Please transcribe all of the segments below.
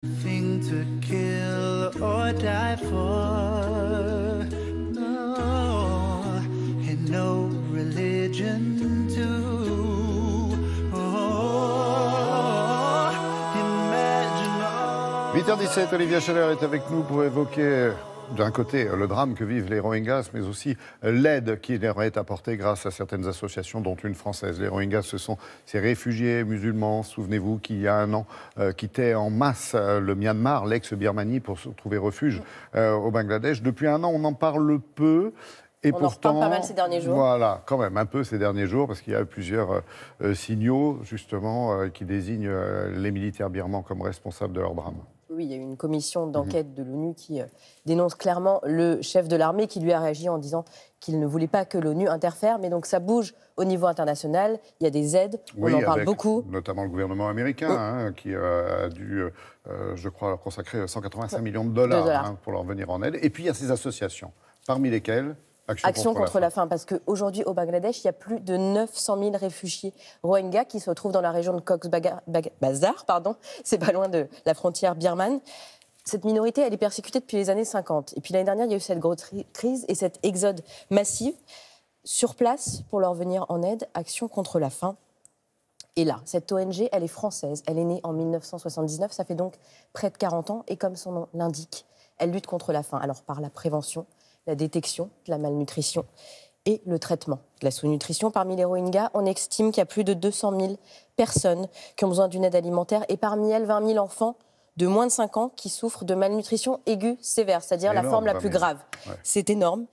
Thing to kill or die for. No, and no religion too. Oh, imagine all. 8h17, Olivia Scheller est avec nous pour évoquer d'un côté le drame que vivent les Rohingyas, mais aussi l'aide qui leur est apportée grâce à certaines associations, dont une française. Les Rohingyas, ce sont ces réfugiés musulmans, souvenez-vous, qui il y a un an quittaient en masse le Myanmar, l'ex-Birmanie, pour se trouver refuge au Bangladesh. Depuis un an, on en parle peu. Et on pourtant, en reparle pas mal ces derniers jours. Voilà, quand même, un peu ces derniers jours, parce qu'il y a plusieurs signaux, justement, qui désignent les militaires birmans comme responsables de leur drame. Oui, il y a eu une commission d'enquête de l'ONU qui dénonce clairement le chef de l'armée qui lui a réagi en disant qu'il ne voulait pas que l'ONU interfère. Mais donc ça bouge au niveau international, il y a des aides, oui, on en parle beaucoup. Notamment le gouvernement américain qui a dû, je crois, leur consacrer 185 millions de dollars pour leur venir en aide. Et puis il y a ces associations, parmi lesquelles Action contre la faim, parce qu'aujourd'hui au Bangladesh, il y a plus de 900 000 réfugiés Rohingyas qui se retrouvent dans la région de Cox's Bazar, c'est pas loin de la frontière birmane. Cette minorité, elle est persécutée depuis les années 50. Et puis l'année dernière, il y a eu cette grosse crise et cet exode massif sur place pour leur venir en aide, Action contre la faim. Et là, cette ONG, elle est française, elle est née en 1979, ça fait donc près de 40 ans, et comme son nom l'indique, elle lutte contre la faim. Alors par la prévention, la détection de la malnutrition et le traitement de la sous-nutrition. Parmi les Rohingyas, on estime qu'il y a plus de 200 000 personnes qui ont besoin d'une aide alimentaire et parmi elles, 20 000 enfants de moins de 5 ans qui souffrent de malnutrition aiguë sévère, c'est-à-dire la forme la plus grave. Ouais. C'est énorme.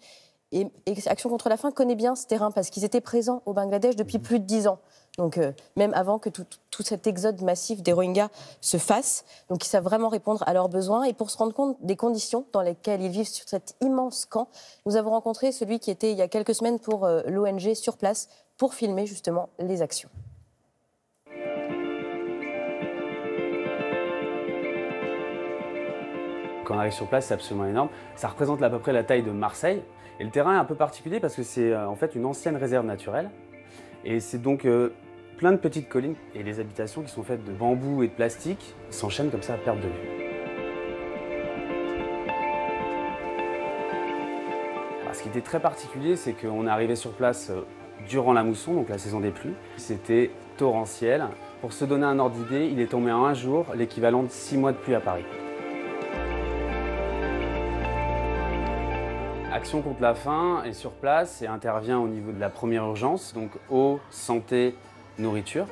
Et Action contre la faim connaît bien ce terrain parce qu'ils étaient présents au Bangladesh depuis plus de 10 ans. Donc même avant que tout cet exode massif des Rohingyas se fasse. Donc ils savent vraiment répondre à leurs besoins. Et pour se rendre compte des conditions dans lesquelles ils vivent sur cet immense camp, nous avons rencontré celui qui était il y a quelques semaines pour l'ONG sur place pour filmer justement les actions. Quand on arrive sur place, c'est absolument énorme. Ça représente à peu près la taille de Marseille. Et le terrain est un peu particulier parce que c'est en fait une ancienne réserve naturelle. Et c'est donc plein de petites collines et les habitations qui sont faites de bambou et de plastique s'enchaînent comme ça à perte de vue. Alors, ce qui était très particulier, c'est qu'on est arrivé sur place durant la mousson, donc la saison des pluies. C'était torrentiel. Pour se donner un ordre d'idée, il est tombé en un jour l'équivalent de 6 mois de pluie à Paris. Action contre la faim est sur place et intervient au niveau de la première urgence, donc eau, santé, nourriture.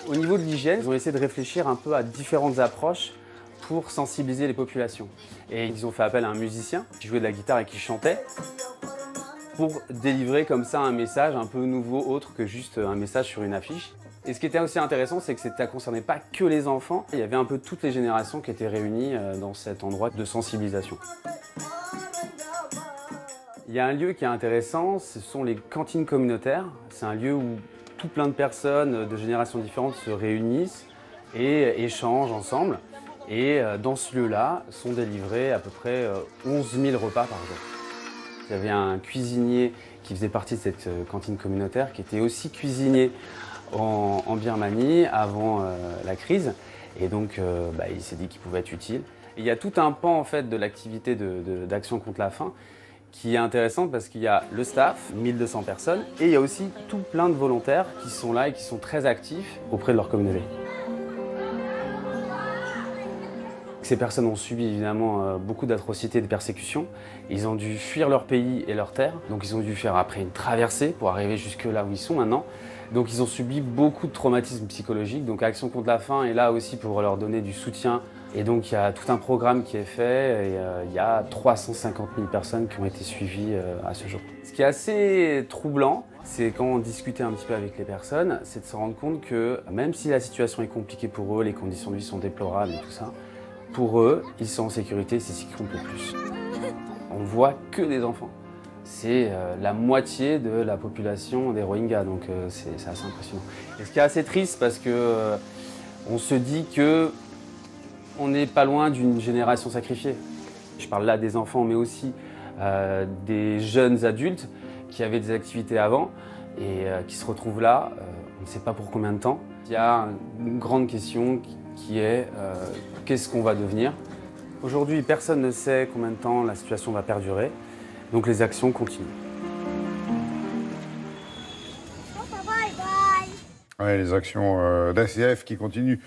Au niveau de l'hygiène, ils ont essayé de réfléchir un peu à différentes approches pour sensibiliser les populations. Et ils ont fait appel à un musicien qui jouait de la guitare et qui chantait pour délivrer comme ça un message un peu nouveau, autre que juste un message sur une affiche. Et ce qui était aussi intéressant, c'est que ça ne concernait pas que les enfants. Il y avait un peu toutes les générations qui étaient réunies dans cet endroit de sensibilisation. Il y a un lieu qui est intéressant, ce sont les cantines communautaires. C'est un lieu où tout plein de personnes de générations différentes se réunissent et échangent ensemble. Et dans ce lieu-là sont délivrés à peu près 11 000 repas par jour. Il y avait un cuisinier qui faisait partie de cette cantine communautaire, qui était aussi cuisinier en Birmanie avant la crise. Et donc il s'est dit qu'il pouvait être utile. Et il y a tout un pan en fait, de l'activité d'Action contre la faim qui est intéressante parce qu'il y a le staff, 1200 personnes, et il y a aussi tout plein de volontaires qui sont là et qui sont très actifs auprès de leur communauté. Ces personnes ont subi évidemment beaucoup d'atrocités et de persécutions. Ils ont dû fuir leur pays et leur terre, donc ils ont dû faire après une traversée pour arriver jusque là où ils sont maintenant. Donc ils ont subi beaucoup de traumatismes psychologiques, donc Action contre la faim est là aussi pour leur donner du soutien. Et donc il y a tout un programme qui est fait et il y a 350 000 personnes qui ont été suivies à ce jour. Ce qui est assez troublant, c'est quand on discutait un petit peu avec les personnes, c'est de se rendre compte que même si la situation est compliquée pour eux, les conditions de vie sont déplorables et tout ça, pour eux, ils sont en sécurité, c'est ce qui compte le plus. On voit que des enfants. C'est la moitié de la population des Rohingyas, donc c'est assez impressionnant. Et ce qui est assez triste parce que on se dit que on n'est pas loin d'une génération sacrifiée. Je parle là des enfants, mais aussi des jeunes adultes qui avaient des activités avant et qui se retrouvent là, on ne sait pas pour combien de temps. Il y a une grande question qui est qu'est-ce qu'on va devenir. Aujourd'hui, personne ne sait combien de temps la situation va perdurer, donc les actions continuent. Ouais, les actions d'ACF qui continuent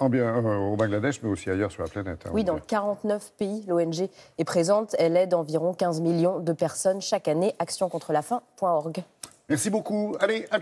au Bangladesh, mais aussi ailleurs sur la planète. Oui, dans 49 pays, l'ONG est présente. Elle aide environ 15 millions de personnes chaque année. ActioncontreLafaim.org. Merci beaucoup. Allez, à